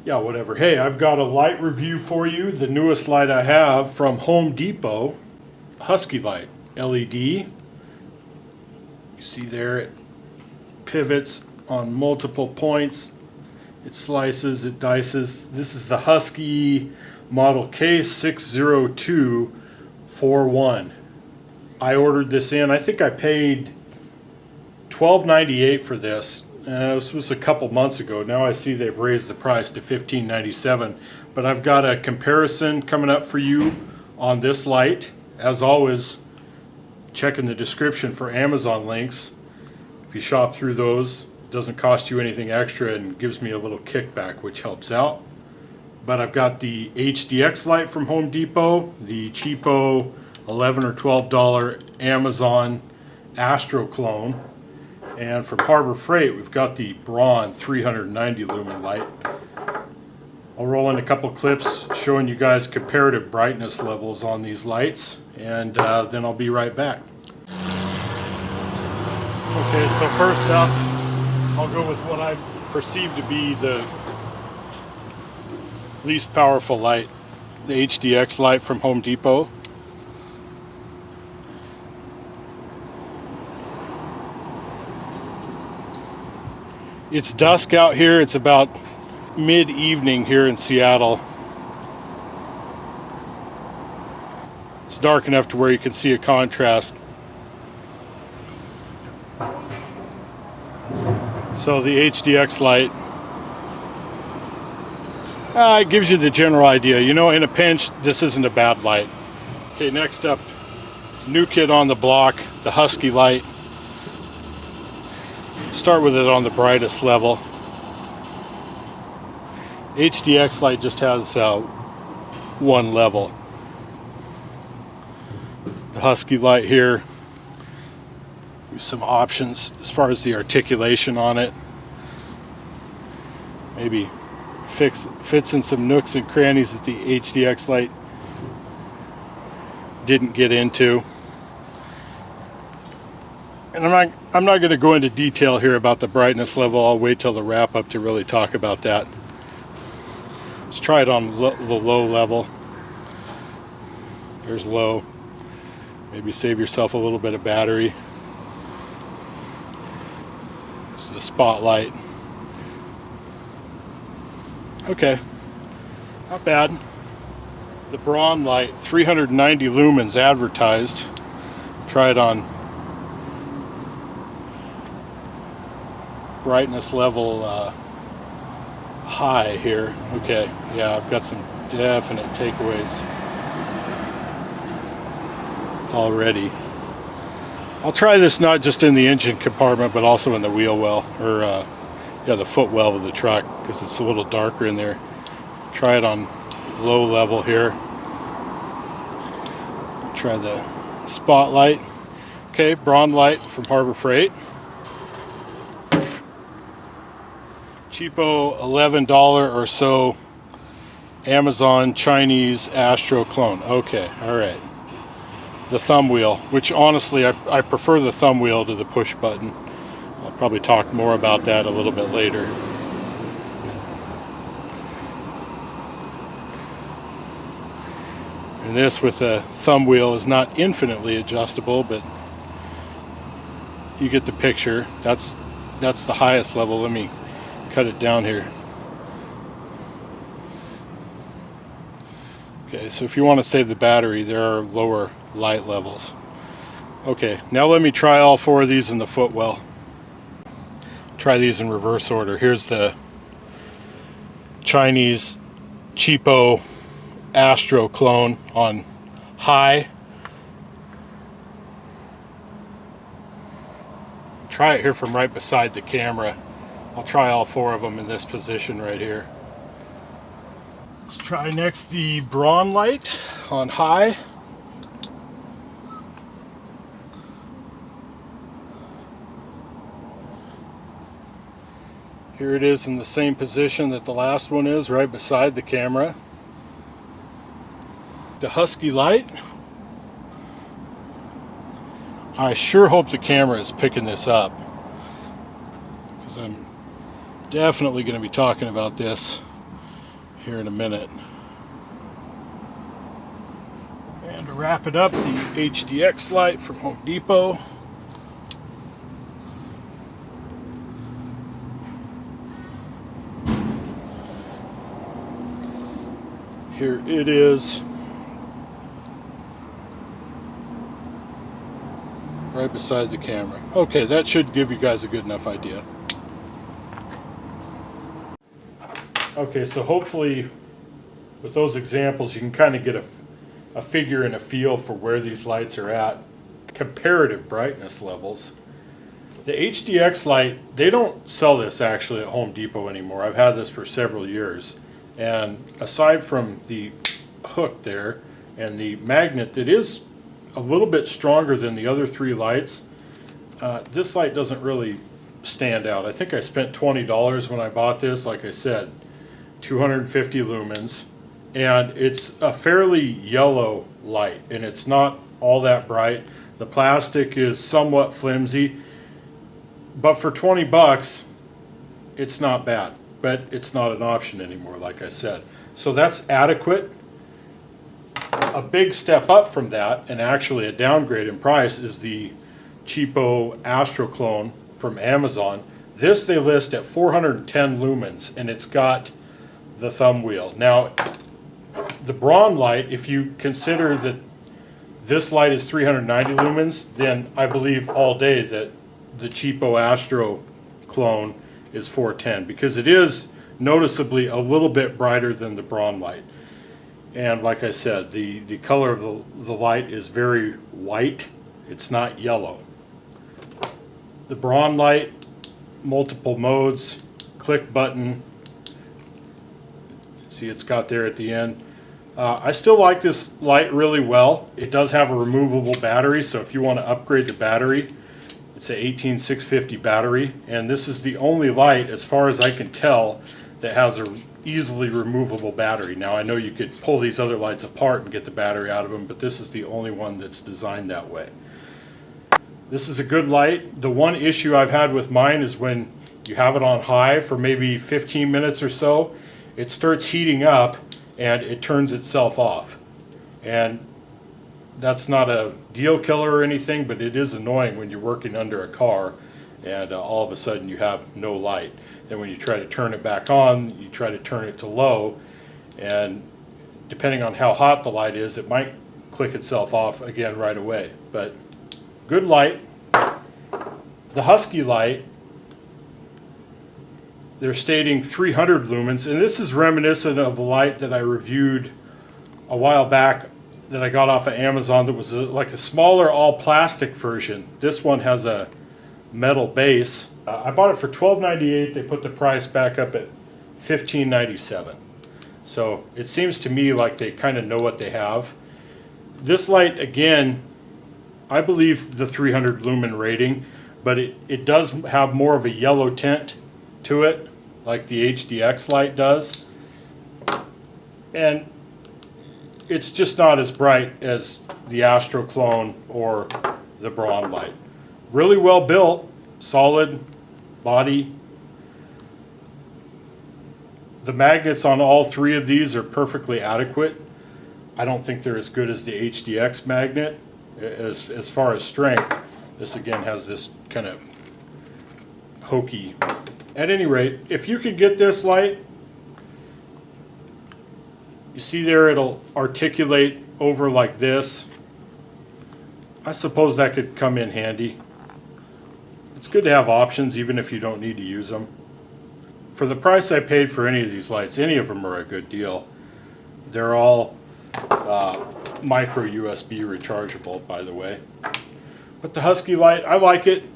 Yeah, whatever. Hey, I've got a light review for you. The newest light I have from Home Depot, Husky light, LED. You see there, it pivots on multiple points. It slices, it dices. This is the Husky model K60241. I ordered this in. I think I paid $12.98 for this. This was a couple months ago. Now I see they've raised the price to $15.97. But I've got a comparison coming up for you on this light. As always, check in the description for Amazon links. If you shop through those, it doesn't cost you anything extra and gives me a little kickback, which helps out. But I've got the HDX light from Home Depot, the cheapo $11 or $12 Amazon Astro clone. And from Harbor Freight, we've got the Braun 390 lumen light. I'll roll in a couple clips showing you guys comparative brightness levels on these lights, and then I'll be right back. Okay, so first up, I'll go with what I perceive to be the least powerful light, the HDX light from Home Depot. It's dusk out here. It's about mid-evening here in Seattle. It's dark enough to where you can see a contrast. So the HDX light, it gives you the general idea. You know, in a pinch, this isn't a bad light. Okay, next up, new kid on the block, the Husky light. Start with it on the brightest level. HDX light just has one level. The Husky light here, some options as far as the articulation on it. Maybe fits in some nooks and crannies that the HDX light didn't get into. And I'm not going to go into detail here about the brightness level. I'll wait till the wrap up to really talk about that. Let's try it on the low level. There's low. Maybe save yourself a little bit of battery. This is the spotlight. Okay, not bad. The Braun light, 390 lumens advertised. Try it on brightness level high here. Okay, yeah, I've got some definite takeaways already. I'll try this not just in the engine compartment, but also in the wheel well, or the footwell of the truck, because it's a little darker in there. Try it on low level here. Try the spotlight. Okay, Braun light from Harbor Freight. Cheapo $11 or so Amazon Chinese Astro clone. Okay, all right. The thumb wheel, which honestly I prefer the thumb wheel to the push button. I'll probably talk more about that a little bit later. And this with the thumb wheel is not infinitely adjustable, but you get the picture. That's the highest level. Let me cut it down here. Okay, so if you want to save the battery, there are lower light levels. Okay, now let me try all four of these in the footwell. Try these in reverse order. Here's the Chinese cheapo Astro clone on high. Try it here from right beside the camera. I'll try all four of them in this position right here. Let's try next the Braun light on high. Here it is in the same position that the last one is, right beside the camera. The Husky light. I sure hope the camera is picking this up, because I'm definitely going to be talking about this here in a minute. And to wrap it up, the HDX light from Home Depot. Here it is. Right beside the camera. Okay, that should give you guys a good enough idea. Okay, so hopefully with those examples you can kind of get a figure and a feel for where these lights are at, comparative brightness levels. The HDX light, they don't sell this actually at Home Depot anymore. I've had this for several years, and aside from the hook there and the magnet that is a little bit stronger than the other three lights, this light doesn't really stand out. I think I spent $20 when I bought this. Like I said, 250 lumens, and it's a fairly yellow light, and it's not all that bright. The plastic is somewhat flimsy, but for 20 bucks it's not bad, but it's not an option anymore, like I said. So that's adequate. A big step up from that, and actually a downgrade in price, is the cheapo Astro clone from Amazon. This they list at 410 lumens, and it's got the thumb wheel. Now, the Braun light, if you consider that this light is 390 lumens, then I believe all day that the cheapo Astro clone is 410, because it is noticeably a little bit brighter than the Braun light. And like I said, the color of the light is very white. It's not yellow. The Braun light, multiple modes, click button. See, it's got there at the end. I still like this light really well. It does have a removable battery, so if you want to upgrade the battery, it's an 18650 battery, and this is the only light, as far as I can tell, that has a easily removable battery. Now, I know you could pull these other lights apart and get the battery out of them, but this is the only one that's designed that way. This is a good light. The one issue I've had with mine is when you have it on high for maybe 15 minutes or so, it starts heating up and it turns itself off. And that's not a deal killer or anything, but it is annoying when you're working under a car and all of a sudden you have no light. Then when you try to turn it back on, you try to turn it to low, and depending on how hot the light is, it might click itself off again right away. But good light. The Husky light, they're stating 300 lumens, and this is reminiscent of a light that I reviewed a while back that I got off of Amazon that was like a smaller all plastic version. This one has a metal base. I bought it for $12.98. They put the price back up at $15.97. So it seems to me like they kind of know what they have. This light, again, I believe the 300 lumen rating, but it does have more of a yellow tint to it, like the HDX light does. And it's just not as bright as the Astro clone or the Braun light. Really well built, solid body. The magnets on all three of these are perfectly adequate. I don't think they're as good as the HDX magnet. As far as strength, this again has this kind of hokey. At any rate, if you could get this light, you see there it'll articulate over like this. I suppose that could come in handy. It's good to have options even if you don't need to use them. For the price I paid for any of these lights, any of them are a good deal. They're all micro USB rechargeable, by the way. But the Husky light, I like it.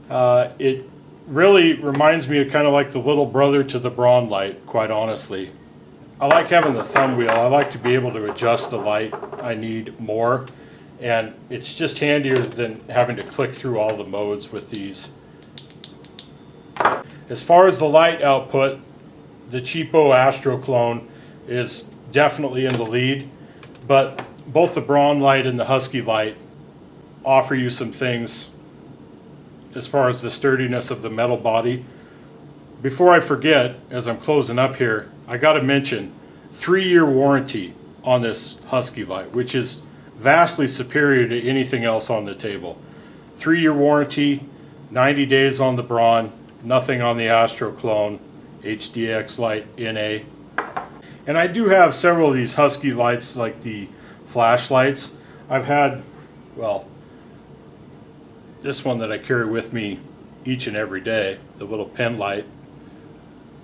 It really reminds me of kind of like the little brother to the Braun light, quite honestly. I like having the thumb wheel. I like to be able to adjust the light I need more. And it's just handier than having to click through all the modes with these. As far as the light output, the cheapo Astro clone is definitely in the lead, but both the Braun light and the Husky light offer you some things as far as the sturdiness of the metal body. Before I forget, as I'm closing up here, I got to mention 3-year warranty on this Husky light, which is vastly superior to anything else on the table. 3-year warranty, 90 days on the Braun, nothing on the Astro Clone, HDX light NA. And I do have several of these Husky lights, like the flashlights. I've had, well, this one that I carry with me each and every day, the little pen light.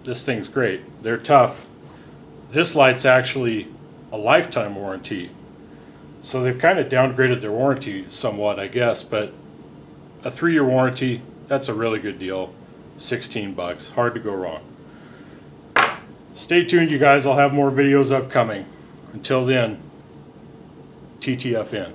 This thing's great. They're tough. This light's actually a lifetime warranty. So they've kind of downgraded their warranty somewhat, I guess, but a 3-year warranty, that's a really good deal. 16 bucks, hard to go wrong. Stay tuned, you guys. I'll have more videos upcoming. Until then, TTFN.